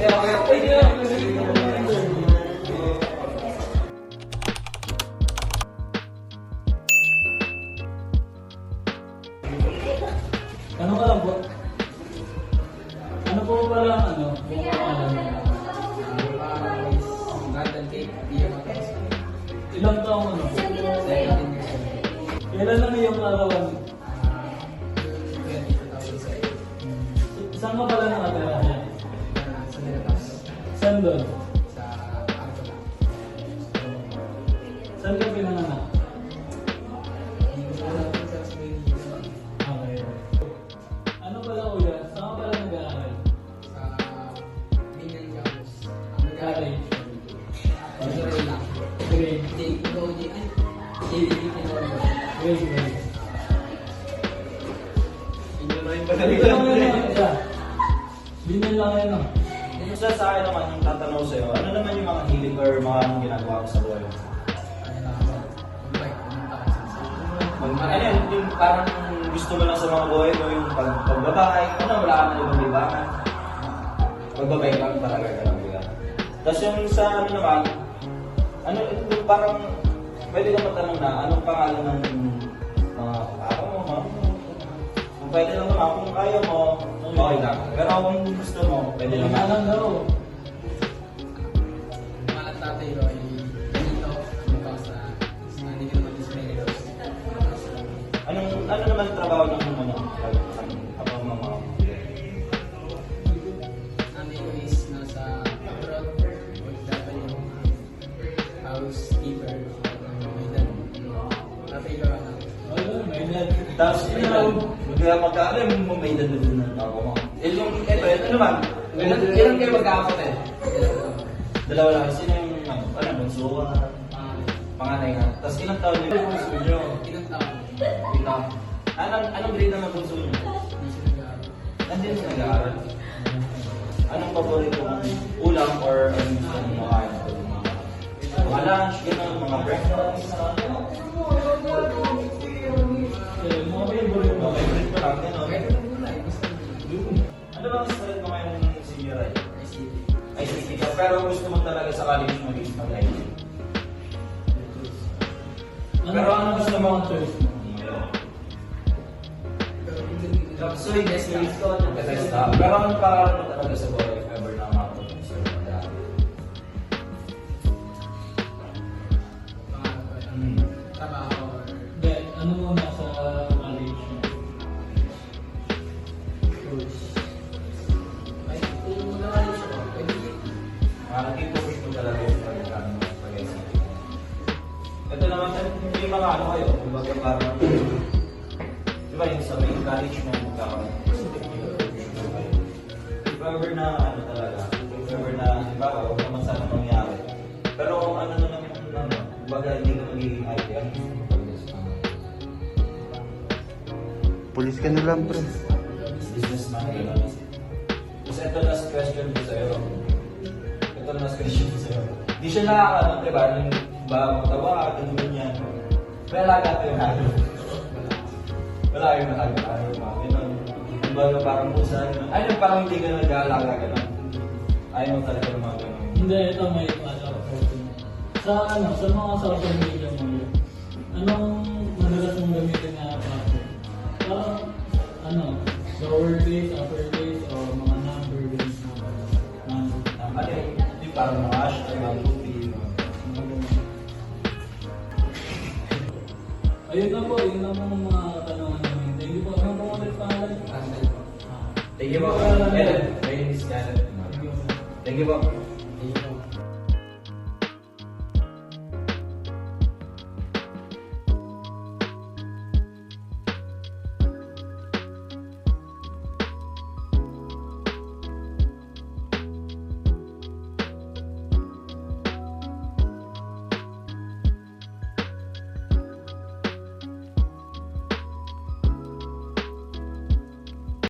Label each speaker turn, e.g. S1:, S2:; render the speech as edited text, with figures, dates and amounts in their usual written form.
S1: Ano ka lang po? Ano po pala ano? Ilang taong ano po? Kailan lang yung arawan? Saan ka pala nakatira? Saan doon? Saan ka pinanganak? Okay. Ano pala kuya? Saan ka pala nag-aaral? College. Grade. Grade. Dito lang yun isa. Binyan lang yun.
S2: Sa akin naman, yung tatanong sa'yo, ano naman yung mga hilig or mga anong ginagawa ko sa buhay? Ano yun, yung parang gusto mo lang sa mga buhay mo, yung pagbabay, ano, wala ka na ibang libangan. Pagbabay lang talaga ka lang bilang. Tapos yung sa ano naman, ano, yung parang, pwede ka matanong na, anong pangalan ng mga ako mo, ha? Kung pwede lang naman, kung kaya mo, okay lang. Pero kung gusto mo, pwede lang naman.
S1: Lang daw.
S2: Ano naman ang trabaho ng ano? Kapag mga
S1: Ayun, may net.
S2: tapos kaya magkaalam mo may edad na din ng tao mo. Yung ito naman. Ilan kayo magkakapatid? Dalawa lang. Sino yung ano, bunso ka? Panganay nga. Tapos ilang taon yung bunso nyo? Ito. Anong grade naman bunso nyo? Nandiyan sa nag-aaral. Anong paborito mong ulam or anong gusto mong makain? Mga lunch, gano'n, mga breakfast.
S1: Mga favorite mo.
S2: Favorite ko lang, gano'n. Ano bang stress mo ngayong senior ay? ICT ka, pero gusto mo talaga sa college mo maging mag-IT. Pero ano gusto mo?
S1: Choice mo?
S2: So, yes, ko nagkatesta. Pero ano para mo talaga sa buhay if ever na makapagod sa mag-aaral?
S1: Hindi, ano mo nasa college mo? Choice.
S2: Naging-focus mo talaga yung pag-ICT. Ito naman, may mga ano kayo, kumbaga parang, di ba yung sa may college mo magkakaroon? If ever na ano talaga, if ever na, di ba, huwag naman sana mangyari. Pero kung ano na naman, ano, kumbaga hindi ka magiging IT, ano gusto mo pag-gusto?
S3: Pulis ka na lang, pre.
S2: Businessman, gano'n. Kasi ito last question ko sa'yo. Ito last question ko sa'yo. Di siya nakakaano, di ba? Nung ba, magtawa ka, ganyan. May alaga ko yung halo. Wala yung nakagano, mga gano'n. Kumbaga parang pusa, gano'n. Ay, parang hindi ka nag-aalaga, gano'n. Ayaw mo talaga ng mga gano'n.
S1: Hindi, ito may sa ano, sa mga social media mo yun. Anong madalas mong gamitin na password? Parang, ano, lowercase, uppercase, o mga number games na
S2: Ano yung parang mga hashtag, mga goofy,
S1: ayun na po, yun na po mga katanungan namin. Thank you po. Ano po ulit pangalan?
S2: Thank you po. Thank you po.